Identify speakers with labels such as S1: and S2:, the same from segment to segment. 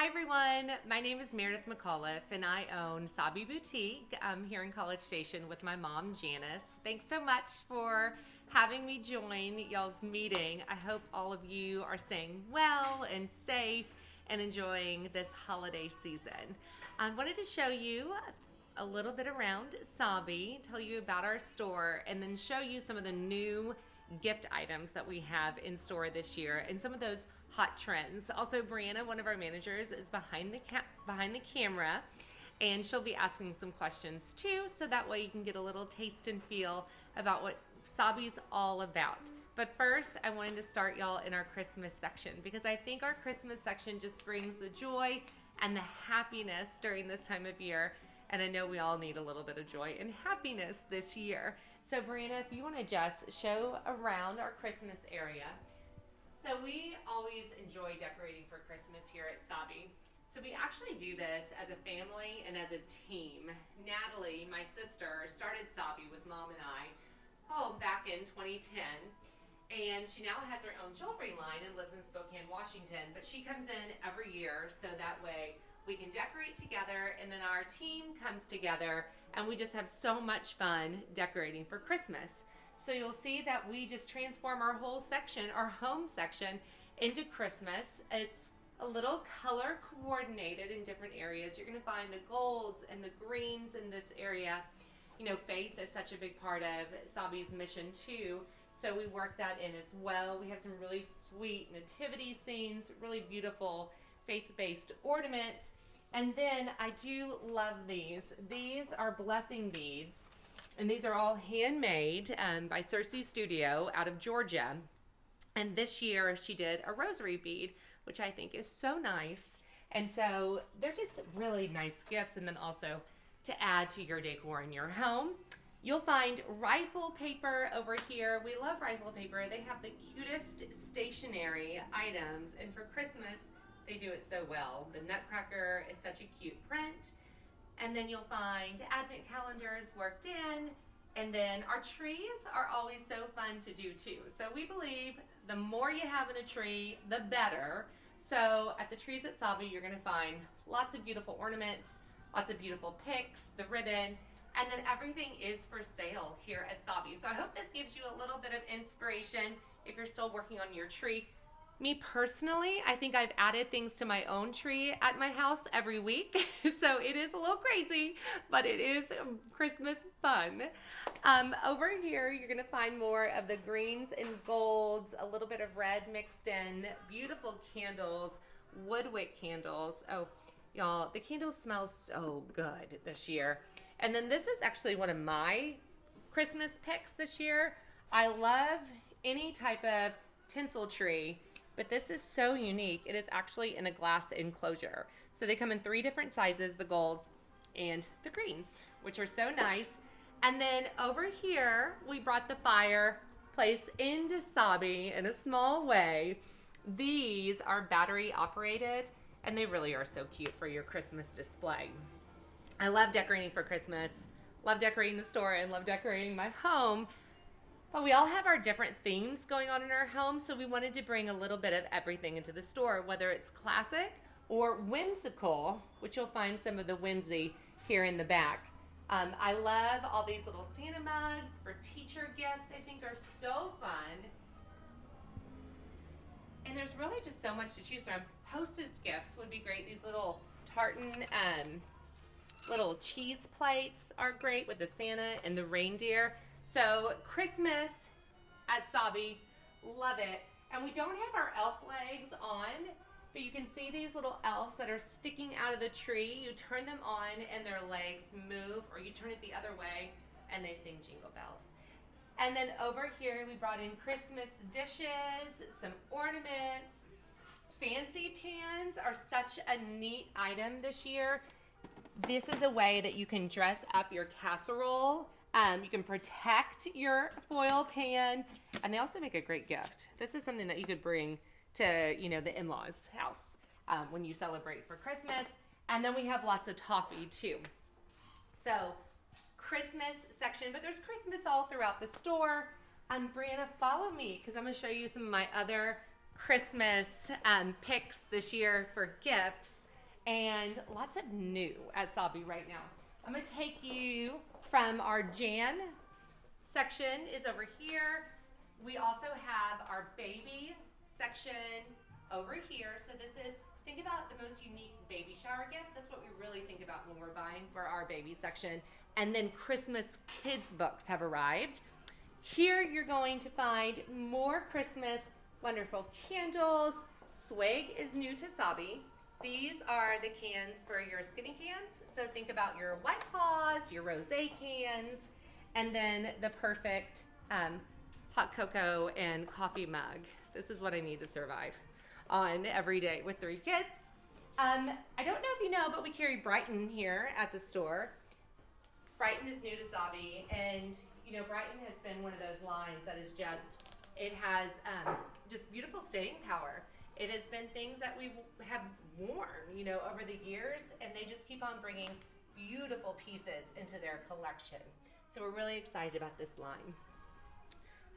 S1: Hi everyone, my name is Meredith McAuliffe and I own Sabi Boutique here in College Station with my mom Janice. Thanks so much for having me join y'all's meeting. I hope all of you are staying well and safe and enjoying this holiday season. I wanted to show you a little bit around Sabi, tell you about our store, and then show you some of the new gift items that we have in store this year and some of those hot trends. Also, Brianna, one of our managers, is behind the camera, and she'll be asking some questions too, so that way you can get a little taste and feel about what Sabi's all about. But first, I wanted to start y'all in our Christmas section because I think our Christmas section just brings the joy and the happiness during this time of year, and I know we all need a little bit of joy and happiness this year. So Brianna, if you want to just show around our Christmas area. So we always enjoy decorating for Christmas here at Sabi. So we actually do this as a family and as a team. Natalie, my sister, started Sabi with Mom and I, back in 2010. And she now has her own jewelry line and lives in Spokane, Washington. But she comes in every year so that way we can decorate together, and then our team comes together and we just have so much fun decorating for Christmas. So you'll see that we just transform our whole section, our home section, into Christmas. It's a little color coordinated in different areas. You're going to find the golds and the greens in this area. You know, faith is such a big part of Sabi's mission too. So we work that in as well. We have some really sweet nativity scenes, really beautiful faith-based ornaments. And then I do love these. These are blessing beads. And these are all handmade by Cersei Studio out of Georgia. And this year she did a rosary bead, which I think is so nice. And so they're just really nice gifts. And then also to add to your decor in your home. You'll find rifle paper over here. We love rifle paper. They have the cutest stationery items. And for Christmas, they do it so well. The Nutcracker is such a cute print. And then you'll find advent calendars worked in. And then our trees are always so fun to do too. So we believe the more you have in a tree, the better. So at the Trees at Sabi, you're going to find lots of beautiful ornaments, lots of beautiful picks, the ribbon, and then everything is for sale here at Sabi. So I hope this gives you a little bit of inspiration if you're still working on your tree. Me personally, I think I've added things to my own tree at my house every week. So it is a little crazy, but it is Christmas fun. Over here, you're going to find more of the greens and golds, a little bit of red mixed in, beautiful candles, woodwick candles. Oh, y'all, the candles smell so good this year. And then this is actually one of my Christmas picks this year. I love any type of tinsel tree, but this is so unique. It is actually in a glass enclosure. So they come in 3 different sizes, the golds and the greens, which are so nice. And then over here, we brought the fireplace into Sabi in a small way. These are battery operated, and they really are so cute for your Christmas display. I love decorating for Christmas, love decorating the store, and love decorating my home. But we all have our different themes going on in our home, so we wanted to bring a little bit of everything into the store, whether it's classic or whimsical, which you'll find some of the whimsy here in the back. I love all these little Santa mugs for teacher gifts. I think are so fun. And there's really just so much to choose from. Hostess gifts would be great. These little tartan little cheese plates are great with the Santa and the reindeer. So Christmas at Sabi, love it. And we don't have our elf legs on, but you can see these little elves that are sticking out of the tree. You turn them on and their legs move, or you turn it the other way and they sing jingle bells. And then over here we brought in Christmas dishes, some ornaments. Fancy pans are such a neat item this year. This is a way that you can dress up your casserole. You can protect your foil pan, and they also make a great gift. This is something that you could bring to, the in-laws' house when you celebrate for Christmas. And then we have lots of toffee too. So Christmas section, but there's Christmas all throughout the store. Brianna, follow me because I'm going to show you some of my other Christmas picks this year for gifts. and lots of new at Sabi right now. I'm gonna take you from our Jan section is over here. We also have our baby section over here. So this is, think about the most unique baby shower gifts. That's what we really think about when we're buying for our baby section. And then Christmas kids books have arrived. Here you're going to find more Christmas wonderful candles. Swig is new to Sabi. These are the cans for your skinny cans. So think about your White Claws, your rosé cans, and then the perfect hot cocoa and coffee mug. This is what I need to survive on every day with 3 kids. I don't know if you know, but we carry Brighton here at the store. Brighton is new to Sabi, and you know, Brighton has been one of those lines that is just, it has just beautiful staying power. It has been things that we have worn, you know, over the years, and they just keep on bringing beautiful pieces into their collection. So we're really excited about this line.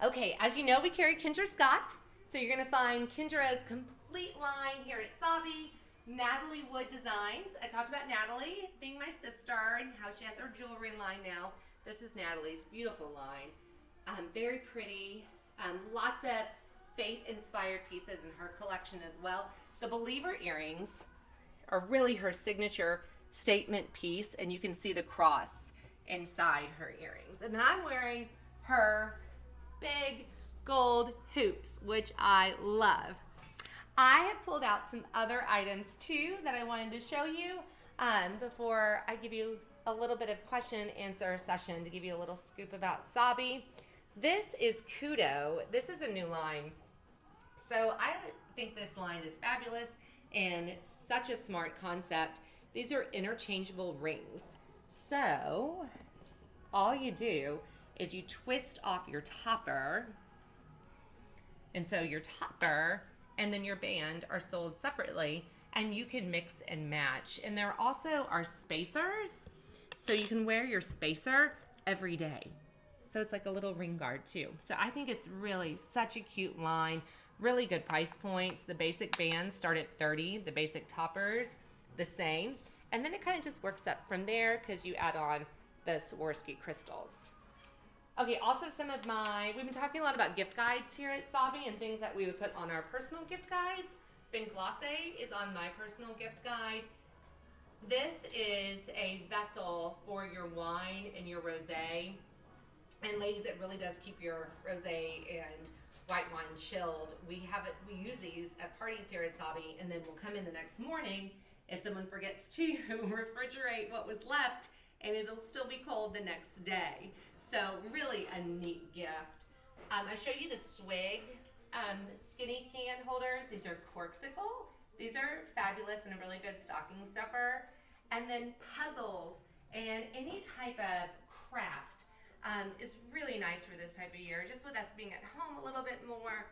S1: Okay, as you know, we carry Kendra Scott. So you're gonna find Kendra's complete line here at Sabi. Natalie Wood Designs. I talked about Natalie being my sister and how she has her jewelry line now. This is Natalie's beautiful line. Very pretty. Lots of faith-inspired pieces in her collection as well. The Believer earrings are really her signature statement piece, and you can see the cross inside her earrings. And then I'm wearing her big gold hoops, which I love. I have pulled out some other items too that I wanted to show you before I give you a little bit of question and answer session to give you a little scoop about Sabi. This is Kudo. This is a new line. So I think this line is fabulous and such a smart concept. These are interchangeable rings. So all you do is you twist off your topper. And so your topper and then your band are sold separately, and you can mix and match. And there also are spacers, so you can wear your spacer every day. So it's like a little ring guard too. So I think it's really such a cute line, really good price points. The basic bands start at $30, the basic toppers the same. And then it kind of just works up from there because you add on the Swarovski crystals. Okay, also we've been talking a lot about gift guides here at Sabi and things that we would put on our personal gift guides. Vinglace is on my personal gift guide. This is a vessel for your wine and your rosé. And ladies, it really does keep your rosé and white wine chilled. We use these at parties here at Sabi, and then we'll come in the next morning if someone forgets to refrigerate what was left, and it'll still be cold the next day. So really a neat gift. I showed you the Swig skinny can holders. These are Corksicle. These are fabulous and a really good stocking stuffer. And then puzzles and any type of craft is really nice for this type of year, just with us being at home a little bit more.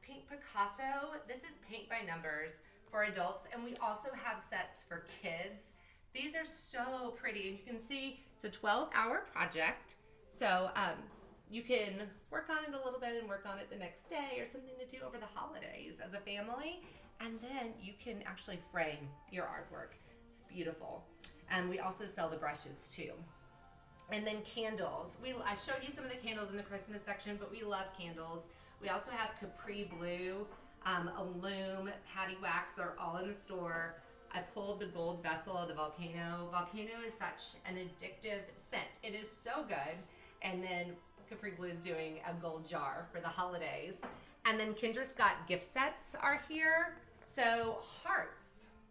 S1: Pink Picasso, this is paint by numbers for adults, and we also have sets for kids. These are so pretty, and you can see it's a 12-hour project, so you can work on it a little bit and work on it the next day or something to do over the holidays as a family, and then you can actually frame your artwork. It's beautiful. And we also sell the brushes too. And then candles. I showed you some of the candles in the Christmas section, but we love candles. We also have Capri Blue, Illume, Patty Wax. They're all in the store. I pulled the gold vessel of the Volcano. Volcano is such an addictive scent. It is so good. And then Capri Blue is doing a gold jar for the holidays. And then Kendra Scott gift sets are here. So hearts,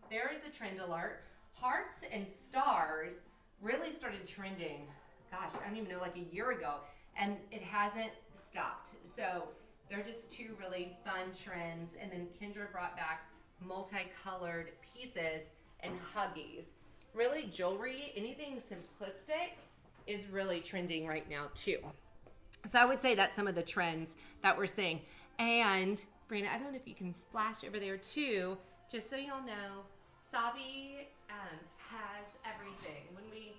S1: there is a trend alert. Hearts and stars really started trending, gosh, I don't even know, like a year ago. And it hasn't stopped. So they're just two really fun trends. And then Kendra brought back multicolored pieces and Huggies. Really, jewelry, anything simplistic is really trending right now too. So I would say that's some of the trends that we're seeing. And Brina, I don't know if you can flash over there too, just so y'all know, Sabi has everything. When we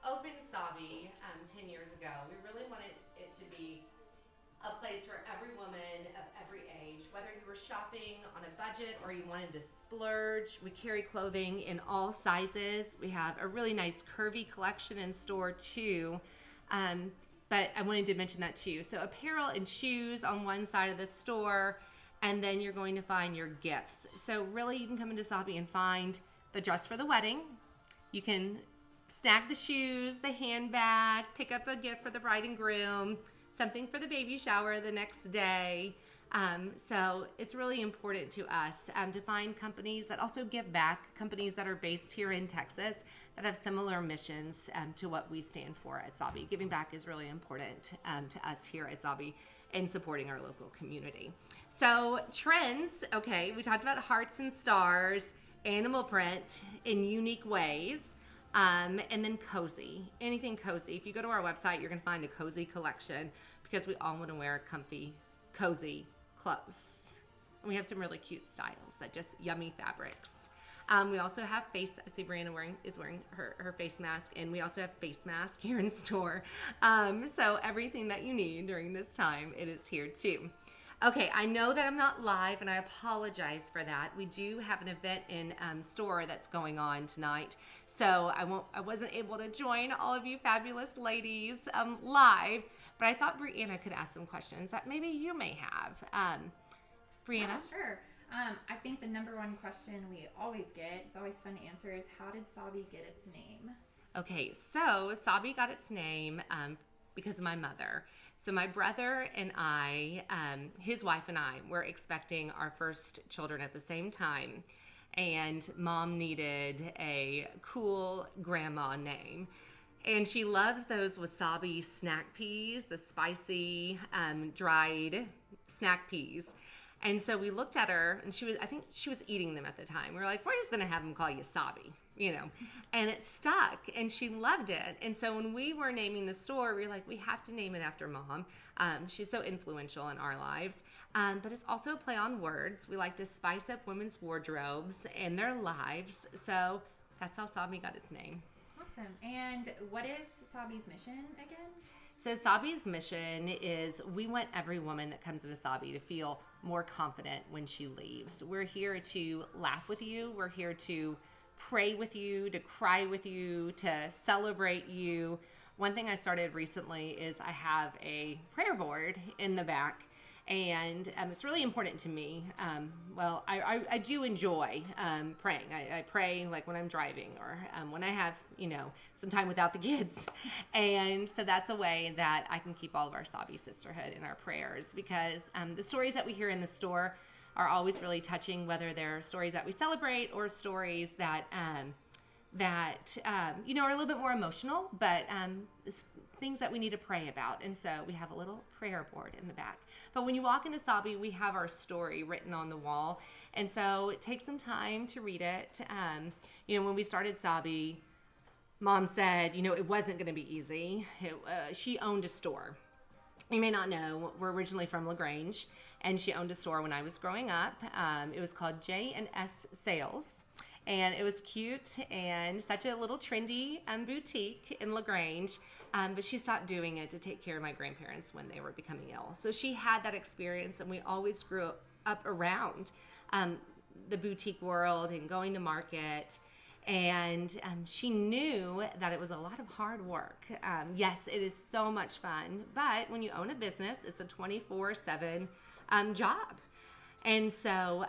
S1: opened Sabi 10 years ago, we really wanted it to be a place for every woman of every age, whether you were shopping on a budget or you wanted to splurge. We carry clothing in all sizes. We have a really nice curvy collection in store too. But I wanted to mention that too. So apparel and shoes on one side of the store, and then you're going to find your gifts. So really you can come into Sabi and find the dress for the wedding. You can snag the shoes, the handbag, pick up a gift for the bride and groom, something for the baby shower the next day. So it's really important to us to find companies that also give back, companies that are based here in Texas that have similar missions to what we stand for at Sabi. Giving back is really important to us here at Sabi and supporting our local community. So trends, okay, we talked about hearts and stars, animal print in unique ways. And then cozy, anything cozy. If you go to our website, you're going to find a cozy collection because we all want to wear comfy, cozy clothes. And we have some really cute styles that just yummy fabrics. We also have I see Brianna is wearing her face mask, and we also have face mask here in store. So everything that you need during this time, it is here too. Okay, I know that I'm not live, and I apologize for that. We do have an event in store that's going on tonight, so I wasn't able to join all of you fabulous ladies live, but I thought Brianna could ask some questions that maybe you may have. Brianna?
S2: Sure. I think the number one question we always get, it's always fun to answer, is how did Sabi get its name?
S1: Okay, so Sabi got its name because of my mother. So my brother and I, his wife and I, were expecting our first children at the same time. And Mom needed a cool grandma name. And she loves those wasabi snack peas, the spicy dried snack peas. And so we looked at her, and I think she was eating them at the time. We were like, we're just going to have them call you Sabi, and it stuck, and she loved it. And so when we were naming the store, we were like, we have to name it after Mom. She's so influential in our lives. But it's also a play on words. We like to spice up women's wardrobes and their lives. So that's how Sabi got its name.
S2: Awesome. And what is Sabi's mission again?
S1: So Sabi's mission is we want every woman that comes into Sabi to feel more confident when she leaves. We're here to laugh with you. We're here to pray with you, to cry with you, to celebrate you. One thing I started recently is I have a prayer board in the back. And it's really important to me. I do enjoy praying. I pray like when I'm driving or when I have, some time without the kids. And so that's a way that I can keep all of our Sabi sisterhood in our prayers, because the stories that we hear in the store are always really touching, whether they're stories that we celebrate or stories that are a little bit more emotional, but things that we need to pray about. And so we have a little prayer board in the back. But when you walk into Sabi, we have our story written on the wall. And so it takes some time to read it. When we started Sabi, Mom said, it wasn't going to be easy. She owned a store. You may not know, we're originally from LaGrange, and she owned a store when I was growing up. It was called J&S Sales. And it was cute and such a little trendy boutique in LaGrange. But she stopped doing it to take care of my grandparents when they were becoming ill. So she had that experience, and we always grew up around the boutique world and going to market. And she knew that it was a lot of hard work. Yes, it is so much fun. But when you own a business, it's a 24/7 job. And so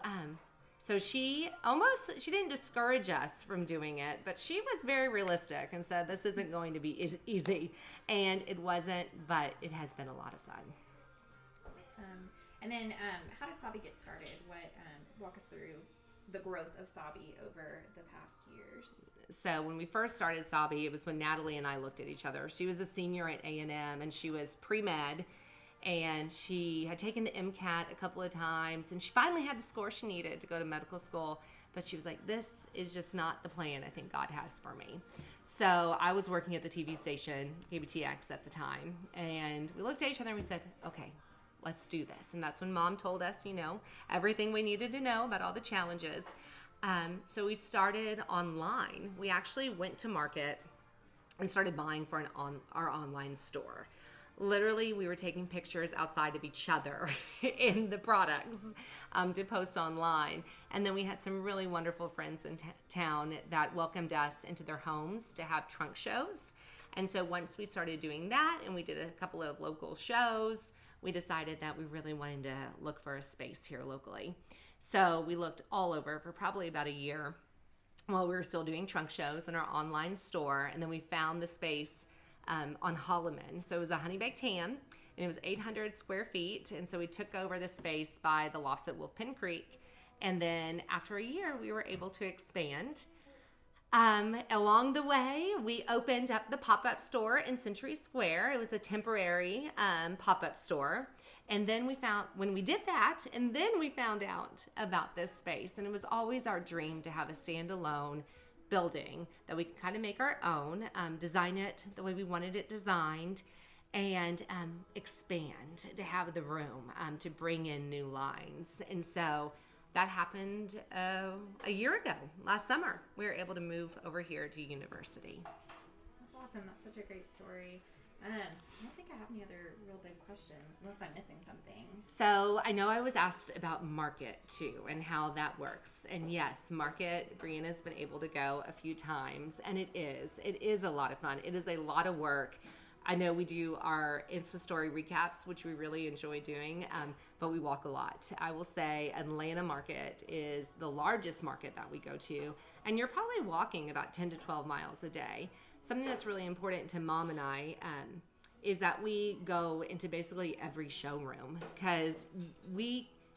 S1: she didn't discourage us from doing it, but she was very realistic and said, this isn't going to be easy. And it wasn't, but it has been a lot of fun.
S2: Awesome. And then how did Sabi get started? Walk us through the growth of Sabi over the past years.
S1: So when we first started Sabi, it was when Natalie and I looked at each other. She was a senior at A&M, and she was pre-med. And she had taken the MCAT a couple of times, and she finally had the score she needed to go to medical school. But she was like, this is just not the plan I think God has for me. So I was working at the TV station, KBTX at the time. And we looked at each other and we said, okay, let's do this. And that's when Mom told us, everything we needed to know about all the challenges. So we started online. We actually went to market and started buying for our online store. literally we were taking pictures outside of each other in the products to post online. And then we had some really wonderful friends in town that welcomed us into their homes to have trunk shows. And so once we started doing that and we did a couple of local shows, we decided that we really wanted to look for a space here locally. So we looked all over for probably about a year while we were still doing trunk shows in our online store. And then we found the space on Holloman. So it was a honey baked ham, and it was 800 square feet. And so we took over the space by the lofts at Wolf Pen Creek. And then after a year, we were able to expand. Along the way, we opened up the pop-up store in Century Square. It was a temporary pop-up store. And then when we did that, and then we found out about this space. And it was always our dream to have a standalone building that we could kind of make our own, design it the way we wanted it designed, and expand to have the room to bring in new lines. And so that happened a year ago, last summer. We were able to move over here to University.
S2: That's awesome. That's such a great story. I don't think I have any other real big questions, unless I'm missing something.
S1: So I know I was asked about Market too and how that works. And yes, Market, Brianna's been able to go a few times, and it is a lot of fun. It is a lot of work. I know we do our Insta story recaps, which we really enjoy doing, but we walk a lot. I will say Atlanta Market is the largest market that we go to, and you're probably walking about 10 to 12 miles a day. Something that's really important to Mom and I is that we go into basically every showroom, because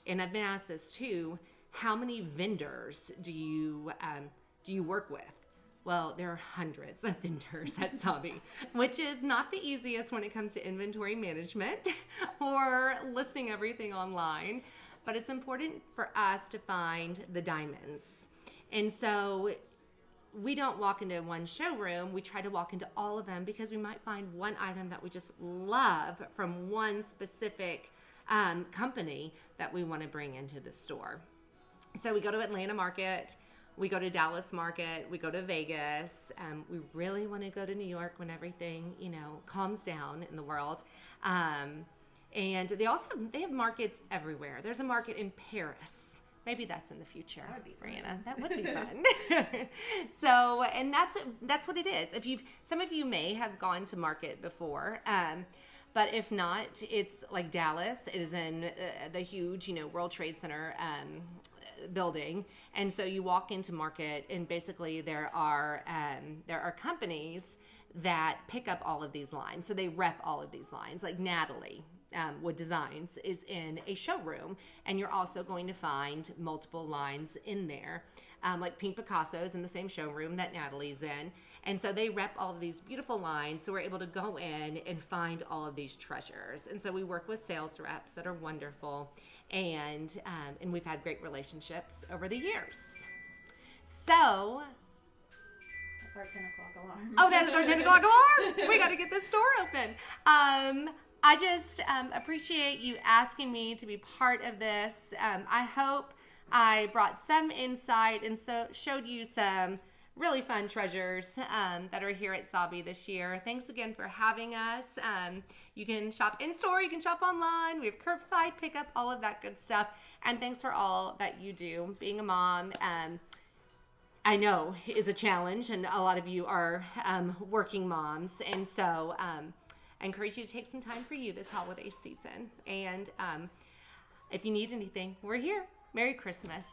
S1: and I've been asked this too, how many vendors do you work with? Well, there are hundreds of vendors at Sabi, which is not the easiest when it comes to inventory management or listing everything online, but it's important for us to find the diamonds. And so we don't walk into one showroom. We try to walk into all of them, because we might find one item that we just love from one specific company that we want to bring into the store. So we go to Atlanta Market. We go to Dallas Market. We go to Vegas. We really want to go to New York when everything, calms down in the world. And they have markets everywhere. There's a market in Paris. Maybe that's in the future.
S2: That would be fun.
S1: Brianna. That would be fun. So, and that's what it is. Some of you may have gone to Market before, but if not, it's like Dallas. It is in the huge, World Trade Center building, and so you walk into Market, and basically there are companies that pick up all of these lines. So they rep all of these lines, like Natalie Wood Designs is in a showroom, and you're also going to find multiple lines in there, like Pink Picasso's in the same showroom that Natalie's in. And so they rep all of these beautiful lines, so we're able to go in and find all of these treasures. And so we work with sales reps that are wonderful, and we've had great relationships over the years. So
S2: that's our 10 o'clock alarm.
S1: Oh, that is our 10 o'clock alarm. We got to get this store open. I just appreciate you asking me to be part of this. I hope I brought some insight and showed you some really fun treasures that are here at Sabi this year. Thanks again for having us. You can shop in-store, you can shop online. We have curbside pickup, all of that good stuff. And thanks for all that you do. Being a mom, I know, is a challenge, and a lot of you are working moms. And so I encourage you to take some time for you this holiday season. And if you need anything, we're here. Merry Christmas.